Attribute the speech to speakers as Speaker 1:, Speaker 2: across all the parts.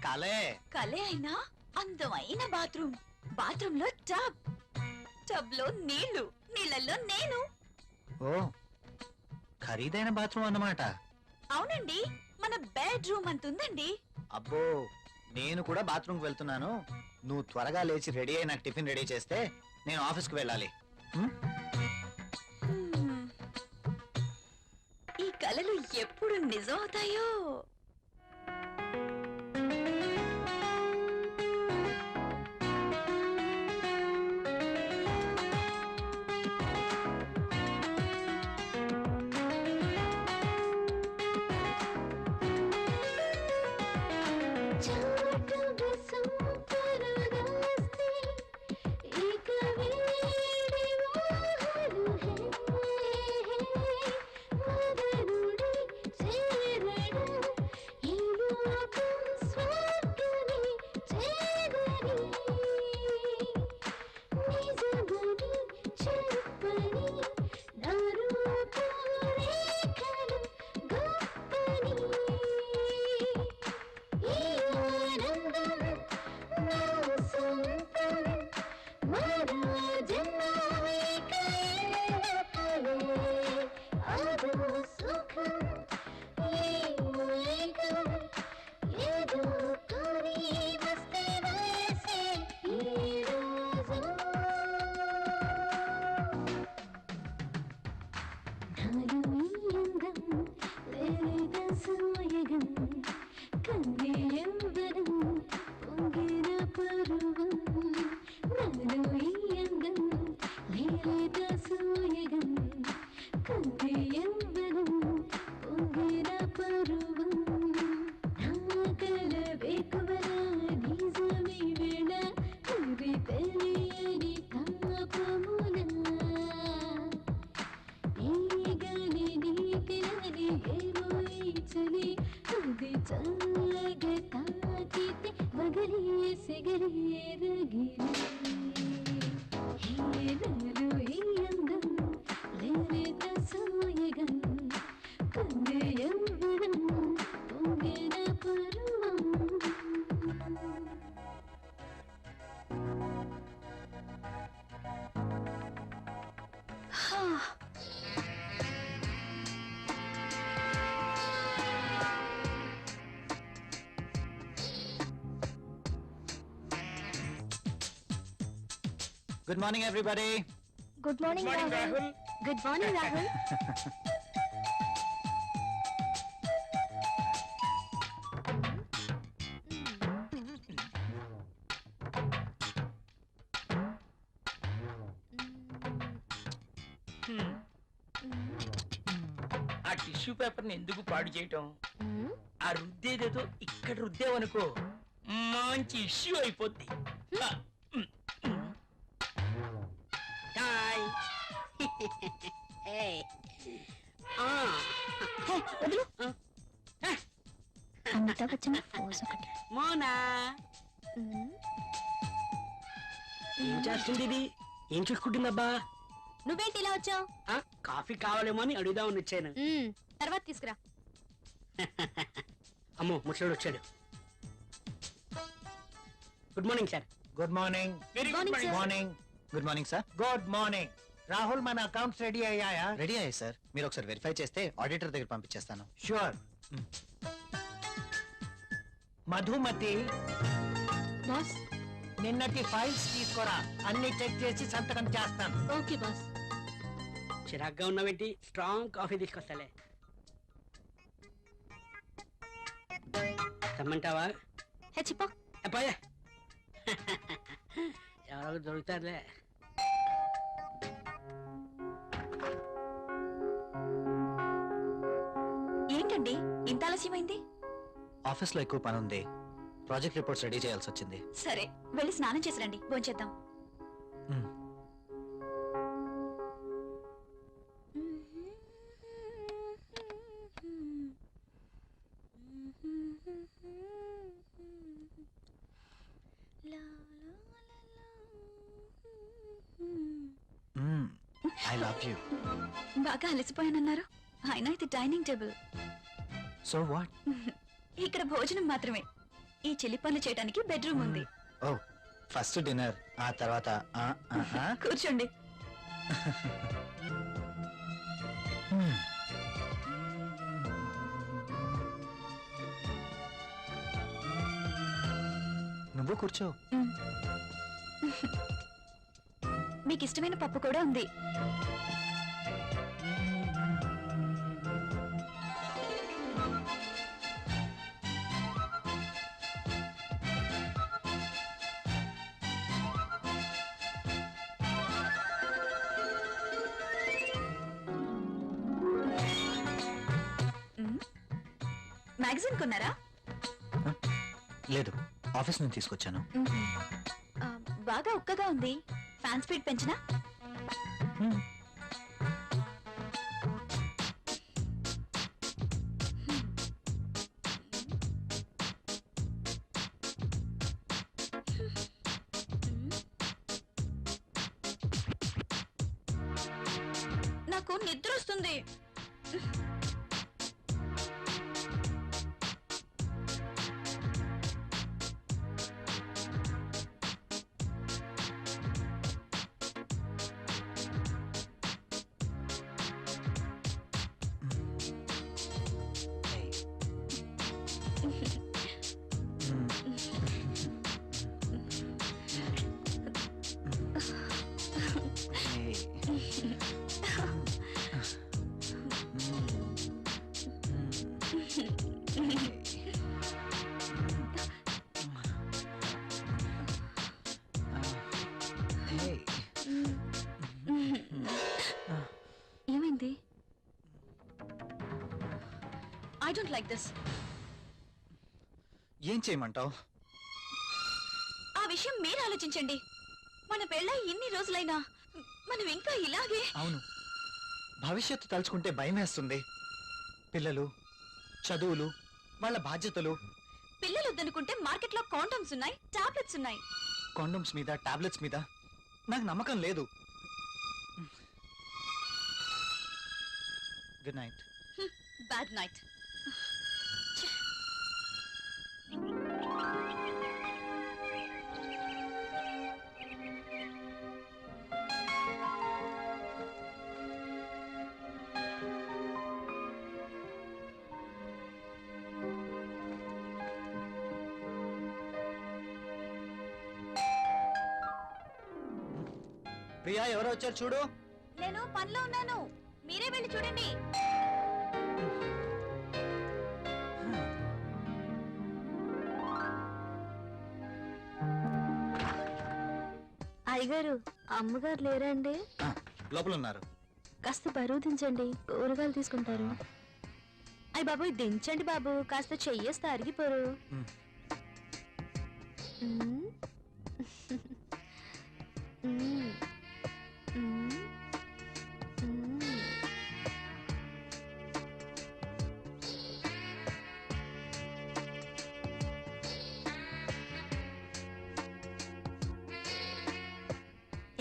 Speaker 1: కలే
Speaker 2: కలే అయినా అందమైన బాత్రూమ్ లో టబ్ లో నీళ్ళల్లో నేను.
Speaker 1: ఓ ఖరీదైన బాత్రూమ్ అన్నమాట.
Speaker 2: అవునండి, మన బెడ్రూమ్ అంతుందండి.
Speaker 1: అబ్బో నేను కూడా బాత్రూమ్ కి వెళ్తున్నాను. నువ్వు త్వరగా లేచి రెడీ అయి నాకు టిఫిన్ రెడీ చేస్తే నేను ఆఫీస్ కి వెళ్ళాలి.
Speaker 2: ఈ కలలు ఎప్పుడు నిజం అవుతాయో.
Speaker 1: Good morning, everybody.
Speaker 2: Good morning, Rahul. Good morning, Rahul.
Speaker 3: ఆ టిష్యూ పేపర్ ని ఎందుకు పాడు చేయటం? ఆ రుద్దేదేదో ఇక్కడ రుద్దేవనుకో మంచి ఇష్యూ అయిపోద్ది.
Speaker 4: మోనా ఏం చేస్తుంది ఇది? ఏం చూసుకుంటుందబ్బా?
Speaker 2: నువ్వేంటి ఇలా వచ్చావు?
Speaker 4: కాఫీ కావాలేమో అని అడుగుదామని వచ్చాను.
Speaker 2: తర్వాత తీసుకురా.
Speaker 4: అమ్మో ముసడు వచ్చాడు. Good morning sir.
Speaker 1: Good morning.
Speaker 3: Very good morning.
Speaker 1: Morning. Good morning sir.
Speaker 5: Good morning. Rahul, మన అకౌంట్స్ రెడీ అయ్యాయా?
Speaker 1: రెడీ అయ్యాయి సార్. మీరు ఒకసారి వెరిఫై చేస్తే ఆడిటర్ దగ్గర పంపించేస్తాను.
Speaker 5: షూర్. మధుమతి,
Speaker 2: బాస్.
Speaker 5: నిన్నటి ఫైల్స్ తీసుకోరా, అన్ని చెక్ చేసి సంతకం చేస్తాను.
Speaker 2: Okay boss.
Speaker 4: చిరాగ్గా ఉన్నావేంటి? Strong coffee తీసుకొస్తాలే. తమ్మంటావా?
Speaker 2: చెప్పా.
Speaker 4: అబ్బాయా ఎవరో దొరుకుతారులే.
Speaker 2: ఏంటండి ఇంత ఆలస్యమైంది?
Speaker 1: ఆఫీస్ లో ఎక్కువ పని ఉంది. ప్రాజెక్ట్ రిపోర్ట్స్ రెడీ చేయాల్సి వచ్చింది.
Speaker 2: సరే వెళ్ళి స్నానం చేసి రండి, భోంచేద్దాం.
Speaker 1: I love you.
Speaker 2: బాగా అలసిపోయానన్నారు. అయినా ఇది డైనింగ్ టేబుల్.
Speaker 1: So what?
Speaker 2: ఇక్కడ భోజనం మాత్రమే. ఈ చిలి పనులు చేయడానికి బెడ్రూమ్ ఉంది.
Speaker 1: ఓ ఫస్ట్ డిన్నర్, ఆ తర్వాత
Speaker 2: కూర్చోండి.
Speaker 1: నువ్వు కూర్చో.
Speaker 2: మీకు ఇష్టమైన పప్పు కూడా ఉంది. మ్యాగజైన్ కొన్నారా?
Speaker 1: లేదు, ఆఫీస్ నుంచి తీసుకొచ్చాను.
Speaker 2: బాగా ఉక్కగా ఉంది. ఫ్యాన్ స్పీడ్ పెంచినా? నాకు నిద్ర వస్తుంది. ఏమైంది? I don't like this.
Speaker 1: ఏం చేయమంటావు?
Speaker 2: ఆ విషయం మీరు ఆలోచించండి. మన పెళ్ళై ఇన్ని రోజులైనా మనం ఇంకా ఇలాగే.
Speaker 1: అవును, భవిష్యత్తు తలుచుకుంటే భయం వేస్తుంది. పిల్లలు, చదువులు, వాళ్ళ బాధ్యతలు.
Speaker 2: పిల్లలు వద్దనుకుంటే మార్కెట్లో కాండమ్స్ ఉన్నాయి, టాబ్లెట్స్ ఉన్నాయి.
Speaker 1: కాండమ్స్ మీద, టాబ్లెట్స్ మీద నాకు నమ్మకం లేదు. Good night.
Speaker 2: Bad night.
Speaker 1: Priya, ఎవరో వచ్చారు చూడు.
Speaker 2: నేను పనిలో ఉన్నాను, మీరే వెళ్ళి చూడండి. అయ్యగారు, అమ్మగారు లేరండి?
Speaker 1: లోపల ఉన్నారు.
Speaker 2: కాస్త బరువు దించండి, కూరగాయలు తీసుకుంటారు. అయ్య బాబు, దించండి బాబు, కాస్త చెయ్యేస్తే అరిగిపోరు.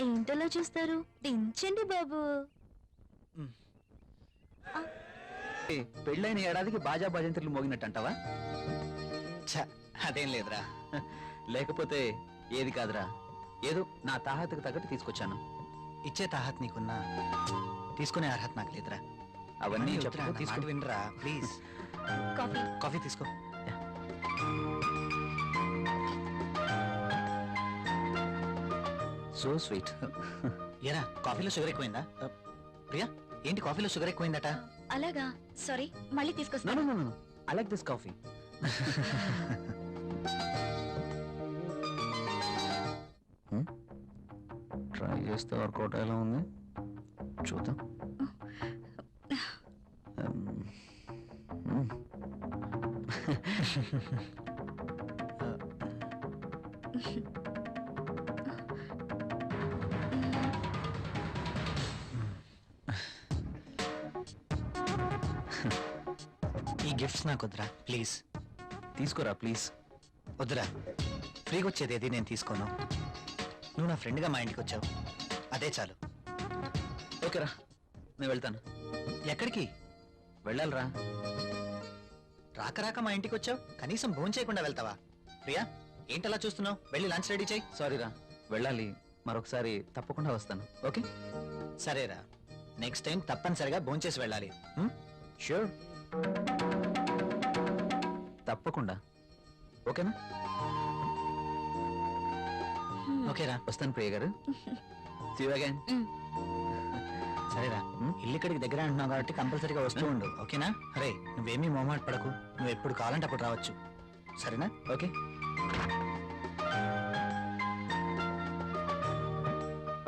Speaker 2: ఏంటలా చూస్తారు? దించండి బాబు.
Speaker 6: పెళ్ళైన ఏడాదికి బాజా భజంత్రులు మోగినట్టు అంటావా?
Speaker 1: అదేం లేదురా.
Speaker 6: లేకపోతే ఏది కాదురా, ఏదో నా తాహతకు తగ్గట్టు తీసుకొచ్చాను.
Speaker 1: ఇచ్చే తాహత్ నీకున్నా, తీసుకునే అర్హత నాకు లేదురా.
Speaker 6: అవన్నీ
Speaker 1: చెప్తున్నా, నా మాట వినరా ప్లీజ్.
Speaker 2: కాఫీ.
Speaker 1: కాఫీ తీసుకో.
Speaker 6: So sweet.
Speaker 1: ఏరా, కాఫీలో షుగర్ ఎక్కువైందా? ప్రియా, ఏంటి కాఫీలో షుగర్ ఎక్కువైందట?
Speaker 2: అలాగా, సారీ, మళ్ళీ తీసుకొస్తాను.
Speaker 6: I like this coffee. Try చేస్తే వర్కౌట్ ఎలా ఉంది చూద్దాం.
Speaker 1: ఈ గిఫ్ట్స్ నాకు వద్దురా ప్లీజ్.
Speaker 6: తీసుకోరా ప్లీజ్.
Speaker 1: వద్దురా, ఫ్రీగా వచ్చేది ఏది నేను తీసుకోను. నువ్వు నా ఫ్రెండ్గా మా ఇంటికి వచ్చావు, అదే చాలు.
Speaker 6: ఓకేరా, నేను వెళ్తాను.
Speaker 1: ఎక్కడికి
Speaker 6: వెళ్ళాలిరా.
Speaker 1: రాక రాక మా ఇంటికి వచ్చావు, కనీసం భోజనం చేయకుండా వెళ్తావా? ప్రియా ఏంటలా చూస్తున్నావు? వెళ్ళి లంచ్ రెడీ చేయి.
Speaker 6: సారీరా, వెళ్ళాలి. మరొకసారి తప్పకుండా వస్తాను. ఓకే?
Speaker 1: సరేరా, నెక్స్ట్ టైం తప్పనిసరిగా భోంచేసి వెళ్ళాలి.
Speaker 6: ష్యూర్, తప్పకుండా. ఓకేనా?
Speaker 1: ఓకేరా,
Speaker 6: వస్తాను ప్రియ గారు. See you again.
Speaker 1: సరేరా. ఇల్లు ఇక్కడికి దగ్గర అంటున్నావు కాబట్టి కంపల్సరీగా వస్తూ ఉండు. ఓకేనా? అరే నువ్వేమీ మొహమాట పడకు, నువ్వు ఎప్పుడు కావాలంటే అప్పుడు రావచ్చు. సరేనా?
Speaker 6: ఓకే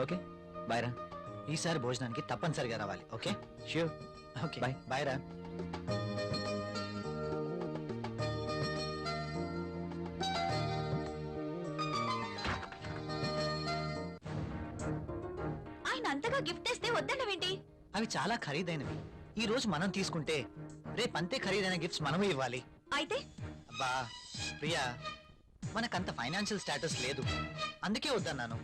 Speaker 6: ఓకే, బాయ్ రా.
Speaker 1: ఈసారి భోజనానికి తప్పనిసరిగా రావాలి. Okay?
Speaker 6: Sure.
Speaker 1: Okay,
Speaker 6: Bye.
Speaker 1: Bye రా.
Speaker 2: ఆయన అంతగా గిఫ్ట్ ఇస్తే వద్దన్నవేంటి?
Speaker 1: అవి చాలా ఖరీదైనవి. ఈ రోజు మనం తీసుకుంటే రేపు అంతే ఖరీదైన గిఫ్ట్స్ మనము ఇవ్వాలి.
Speaker 2: అయితే
Speaker 1: అబ్బా ప్రియా, మనకంత ఫైనాన్షియల్ స్టేటస్ లేదు, అందుకే వద్దన్నాను.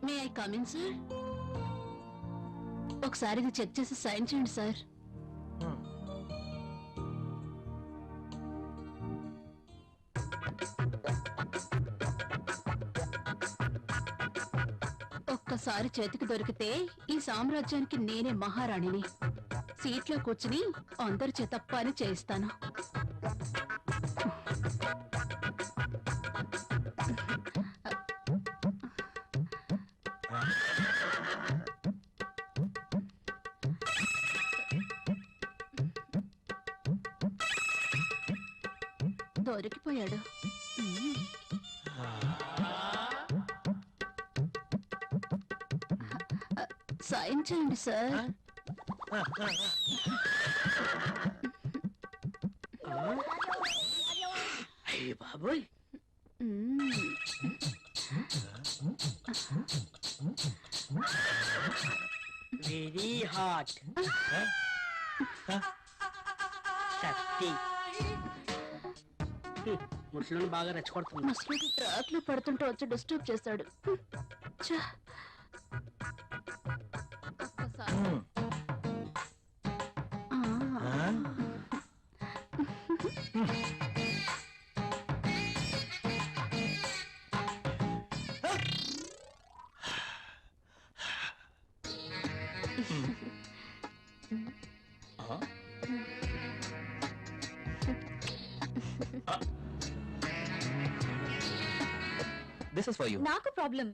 Speaker 2: May I come in sir? ఒకసారి ఇది చెక్ చేసి సైన్ చేయండి సార్. ఒక్కసారి చేతికి దొరికితే ఈ సామ్రాజ్యానికి నేనే మహారాణిని. సీట్లో కూర్చుని అందరి చేత పని చేయిస్తాను. దొరికిపోయాడు. సైన్ చేయండి సార్.
Speaker 4: అయ్య బాబోయ్, వెరీ హాట్. సత్తి ముసలిని బాగా రెచ్చగొడుతుంది.
Speaker 2: ముసలికి ట్రాక్ లో పడుతుంటే వచ్చి డిస్టర్బ్ చేశాడు. ఛ! ఒక్కసారి. ఆ.
Speaker 6: This is for you.
Speaker 2: నాకు ప్రాబ్లం.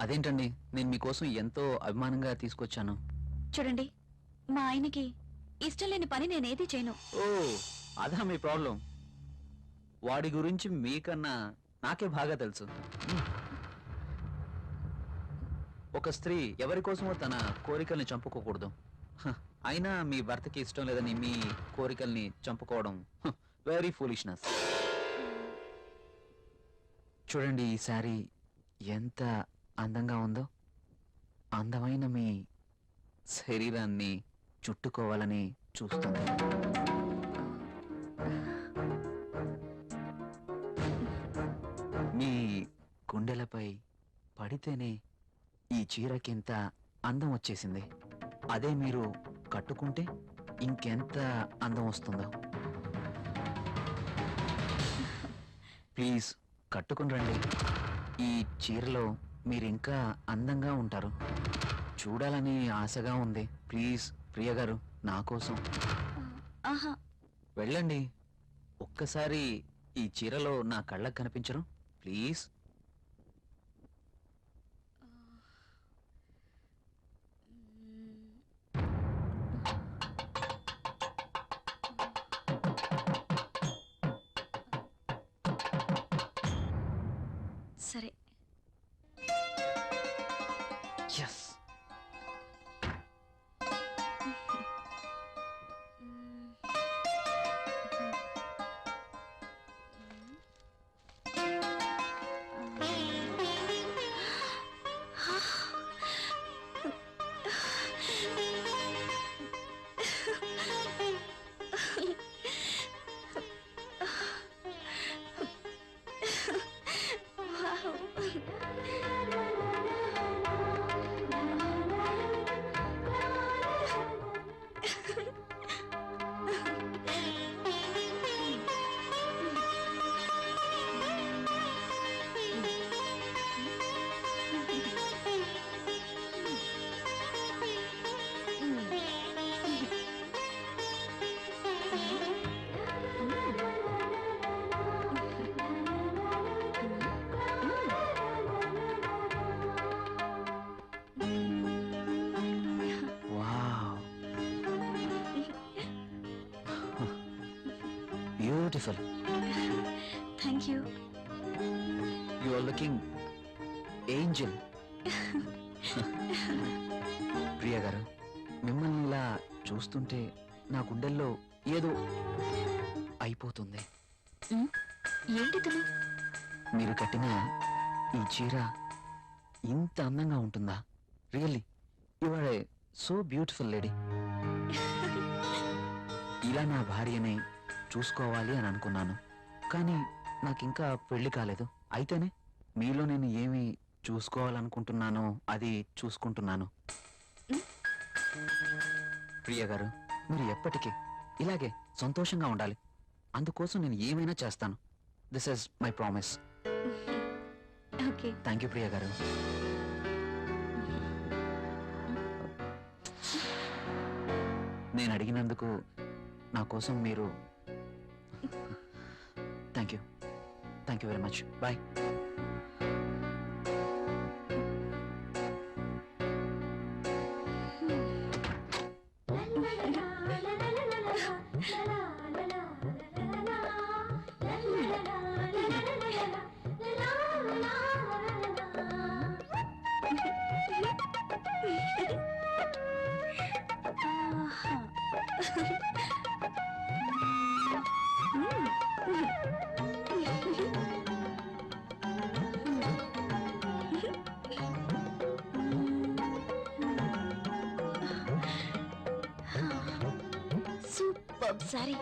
Speaker 6: అదేంటండి, నేను మీకోసం ఎంతో అభిమానంగా తీసుకొచ్చాను.
Speaker 2: చూడండి, మా ఆయనకి ఇష్టం లేని పని నేనేది చేయను.
Speaker 6: ఓ, అదా మీ ప్రాబ్లం. వాడి గురించి మీకన్నా నాకే బాగా తెలుసు. ఒక స్త్రీ ఎవరి కోసమో తన కోరికల్ని చంపుకోకూడదు. అయినా మీ భర్తకి ఇష్టం లేదని మీ కోరికల్ని చంపుకోవడం వెరీ ఫూలిష్నెస్. చూడండి, ఈ శారీ ఎంత అందంగా ఉందో. అందమైన మీ శరీరాన్ని చుట్టుకోవాలని చూస్తుంది. మీ గుండెలపై పడితేనే ఈ చీరకింత అందం వచ్చేసింది. అదే మీరు కట్టుకుంటే ఇంకెంత అందం వస్తుందో. ప్లీజ్ కట్టుకుని రండి. ఈ చీరలో మీరింకా అందంగా ఉంటారు. చూడాలని ఆశగా ఉంది. ప్లీజ్ ప్రియ గారు, నా కోసం
Speaker 2: ఆహా,
Speaker 6: వెళ్ళండి. ఒక్కసారి ఈ చీరలో నా కళ్ళకు కనిపించరు? ప్లీజ్.
Speaker 2: సరే.
Speaker 6: Yes. Beautiful.
Speaker 2: Thank you.
Speaker 6: You are looking angel. Priya garu, మిమ్మల్ని ఇలా చూస్తుంటే నా గుండెల్లో ఏదో అయిపోతుంది.
Speaker 2: ఏంటి తను?
Speaker 6: మీరు కట్టిన ఈ చీర ఇంత అందంగా ఉంటుందా? Really you are a so beautiful lady. ఇలా నా భార్యని చూసుకోవాలి అని అనుకున్నాను, కానీ నాకింకా పెళ్లి కాలేదు. అయితేనే మీలో నేను ఏమి చూసుకోవాలనుకుంటున్నానో అది చూసుకుంటున్నాను. ప్రియ గారు, మీరు ఎప్పటికీ ఇలాగే సంతోషంగా ఉండాలి. అందుకోసం నేను ఏమైనా చేస్తాను. This is my promise.
Speaker 2: Okay.
Speaker 6: Thank you Priya గారు. నేను అడిగినందుకు నా కోసం మీరు thank you very much. Bye.
Speaker 2: Super sorry.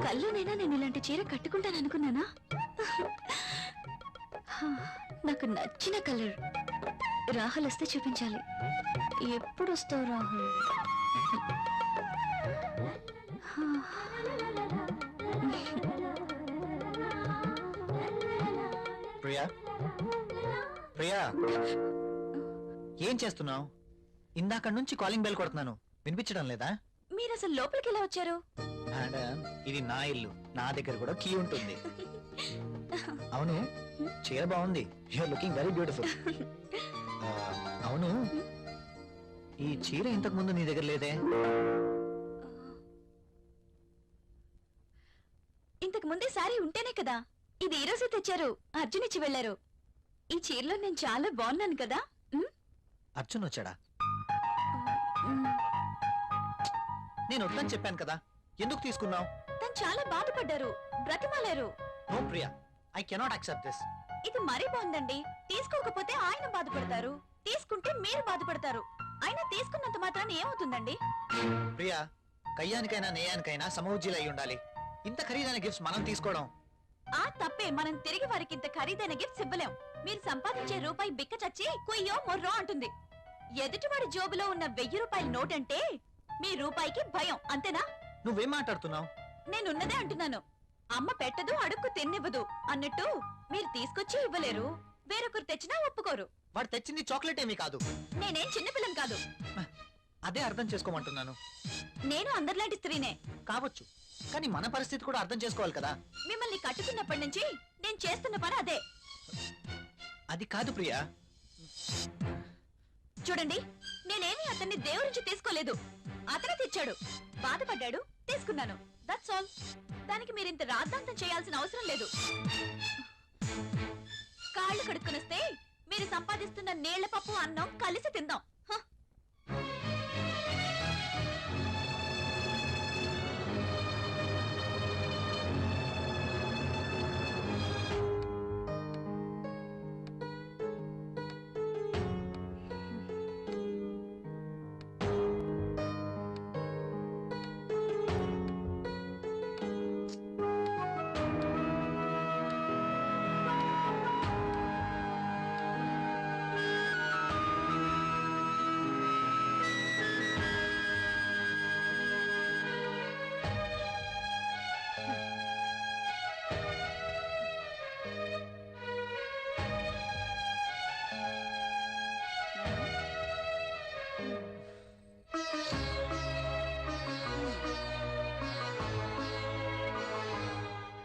Speaker 2: కళ్ళునైనా నేను ఇలాంటి చీర కట్టుకుంటాను అనుకున్నానా? నాకు నచ్చిన కలర్. రాహుల్ వస్తే చూపించాలి. ఎప్పుడు వస్తావు రాహుల్?
Speaker 1: ప్రియా, ప్రియా, ఏం చేస్తున్నావు? ఇందాక నుంచి కాలింగ్ బెల్ కొడుతున్నాను, వినిపించడం లేదా?
Speaker 2: మీరు అసలు లోపలికి ఎలా వచ్చారు?
Speaker 1: మేడం, ఇది నా ఇల్లు, నా దగ్గర కూడా కీ ఉంటుంది. అవును, చీర బాగుంది. You are looking very beautiful. అవును, ఈ చీర ఇంతకు ముందు నీ దగ్గర లేదే?
Speaker 2: ఇంతకు ముందే సారీ ఉంటేనే కదా. ఇది ఈ రోజే తెచ్చారు, అర్జున్ ఇచ్చి వెళ్లారు. ఈ చీరలో నేను చాలా బాగున్నాను కదా.
Speaker 1: అర్జున్ వచ్చాడా? నేను వద్దని చెప్పాను కదా, ఎందుకు తీసుకున్నావు?
Speaker 2: తను చాలా బాధపడ్డారు, బ్రతిమాలారు.
Speaker 1: No Priya, I cannot accept this.
Speaker 2: ఇది మరీ బాగుందండి. తీసుకోకపోతే ఆయన బాధపడతారు, తీసుకుంటే మీరు బాధపడతారు. అయినా తీసుకున్నంత మాత్రాన ఏమవుతుందండి?
Speaker 1: ప్రియా, కయ్యానికైనా నేయానికైనా సమౌజ్జీలు అయి ఉండాలి. ఇంత ఖరీదైన గిఫ్ట్స్ మనం తీసుకోవడం
Speaker 2: ఆ తప్పే. మనం తిరిగి వారికి ఇంత ఖరీదైన గిఫ్ట్స్ ఇవ్వలేం. మీరు సంపాదించే రూపాయి బిక్క చచ్చి కొయ్యో మొర్రో అంటుంది. ఎదుటివాడి జోబులో ఉన్న 1000 రూపాయల నోట్ అంటే మీ రూపాయికి భయం, అంతేనా?
Speaker 1: నువ్వేం మాట్లాడుతున్నావు?
Speaker 2: నేనున్నదే అంటున్నాను. అమ్మ పెట్టదు, అడుక్కు తిన్నివ్వదు అన్నట్టు మీరు తీసుకొచ్చి ఇవ్వలేరు, వేరొకరు తెచ్చినా ఒప్పుకోరు.
Speaker 1: వాడు తెచ్చింది చాక్లెట్ ఏమీ కాదు.
Speaker 2: నేనేం చిన్నపిల్లని కాదు.
Speaker 1: అదే అర్థం చేసుకోమంటున్నాను.
Speaker 2: నేను అందరిలాంటి స్త్రీనే
Speaker 1: కావచ్చు, కానీ మన పరిస్థితి కూడా అర్థం చేసుకోవాలి కదా.
Speaker 2: మిమ్మల్ని కట్టుకున్నప్పటి నుంచి నేను చేస్తున్న పని అదే.
Speaker 1: అది కాదు ప్రియా.
Speaker 2: చూడండి, నేనేమి అతన్ని దేవురించి తీసుకోలేదు. అతనే తెచ్చాడు, బాధపడ్డాడు, తీసుకున్నాను. That's all. దానికి మీరింత రాద్ధాంతం చేయాల్సిన అవసరం లేదు. కాళ్ళు కడుక్కునిస్తే మీరు సంపాదిస్తున్న నీళ్ల పప్పు అన్నం కలిసి తిందాం. హ.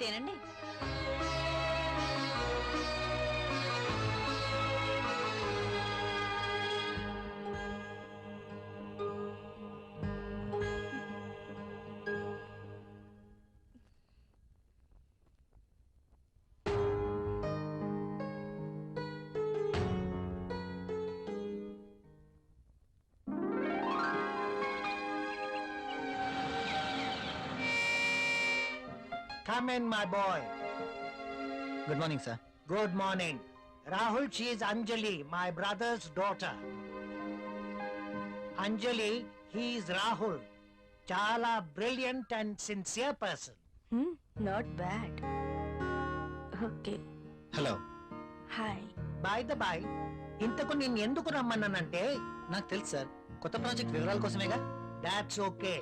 Speaker 2: తినండి.
Speaker 5: Come in, my boy.
Speaker 1: Good morning sir.
Speaker 5: Good morning. Rahul, she is Anjali, my brother's daughter. Anjali, he is Rahul. Chala brilliant and sincere person.
Speaker 2: Not bad. Okay,
Speaker 1: hello.
Speaker 2: Hi.
Speaker 5: By the by, ఇంతకు నేను ఎందుకు రమ్మన్నానంటే,
Speaker 1: నాకు తెలుసు sir, కొత్త project వివరాల కోసమేగా.
Speaker 5: That's okay.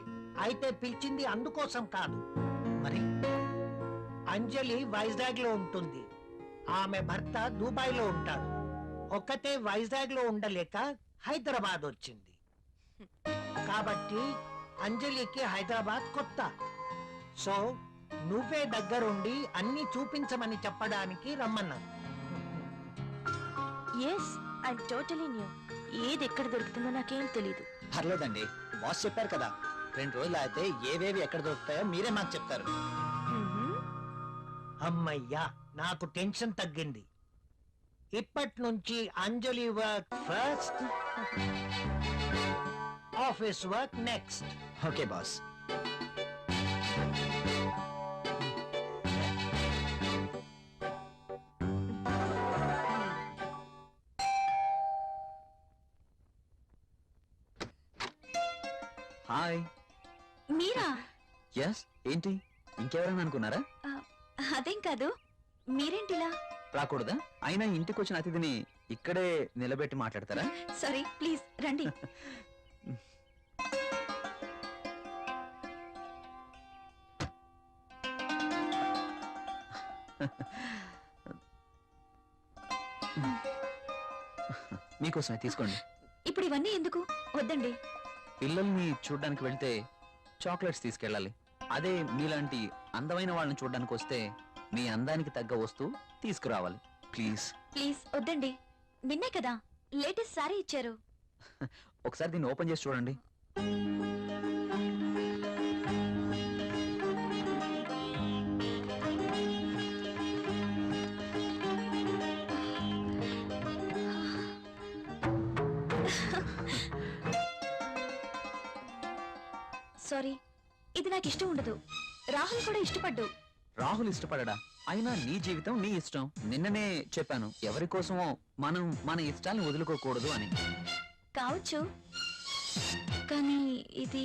Speaker 5: అయితే పిలిచింది అందుకోసం కాదు.
Speaker 1: మరి
Speaker 5: అంజలి వైజాగ్ లో ఉంటుంది, ఆమె భర్త దుబాయ్ లో ఉంటాడు. ఒక్కతే వైజాగ్ లో ఉండలేక హైదరాబాద్ వచ్చింది. కాబట్టి అంజలికి హైదరాబాద్ కొత్త. సో నువ్వే దగ్గరుండి అన్ని చూపించమని చెప్పడానికి రమ్మన్నాను.
Speaker 2: Yes, I totally knew. ఏది ఎక్కడ దొరుకుతుందో నాకేం తెలీదు.
Speaker 1: పర్లేదండి, బాస్ చెప్పారు కదా, 2 రోజులు అయితే ఏవేవి ఎక్కడ దొరుకుతాయో మీరే మాకు చెప్తారు.
Speaker 5: అమ్మయ్యా, నాకు టెన్షన్ తగ్గింది. ఇప్పటి నుంచి Anjali work first, office work next.
Speaker 1: Okay boss.
Speaker 6: Hi.
Speaker 2: మీరా?
Speaker 6: ఎస్, ఏంటి ఇంకెవరైనా అనుకున్నారా?
Speaker 2: అదేం కాదు, మీరేంటిలా?
Speaker 6: రాకూడదా? అయినా ఇంటికి వచ్చిన అతిథిని ఇక్కడే నిలబెట్టి మాట్లాడతారా?
Speaker 2: సారీ, ప్లీజ్ రండి.
Speaker 6: మీకోసమే తీసుకోండి.
Speaker 2: ఇప్పుడు ఇవన్నీ ఎందుకు? వద్దండి.
Speaker 6: పిల్లల్ని చూడడానికి వెళ్తే చాక్లెట్స్ తీసుకెళ్ళాలి. అదే మీలాంటి అందమైన వాళ్ళని చూడడానికి వస్తే మీ అందానికి తగ్గ వస్తువు తీసుకురావాలి. ప్లీజ్
Speaker 2: ప్లీజ్ వద్దండి. నిన్నే కదా లేటెస్ట్ సారీ ఇచ్చారు.
Speaker 6: ఒకసారి దీన్ని ఓపెన్ చేసి చూడండి.
Speaker 2: సారీ, ఇది నాకు ఇష్టం ఉండదు. రాహుల్ కూడా ఇష్టపడ్డు.
Speaker 6: రాహుల్ ఇష్టపడడా? అయినా నీ జీవితం నీ ఇష్టం. నిన్ననే చెప్పాను, ఎవరి కోసమో మనం మన ఇష్టాల్ని వదులుకోకూడదు అని.
Speaker 2: కావచ్చు, కానీ ఇది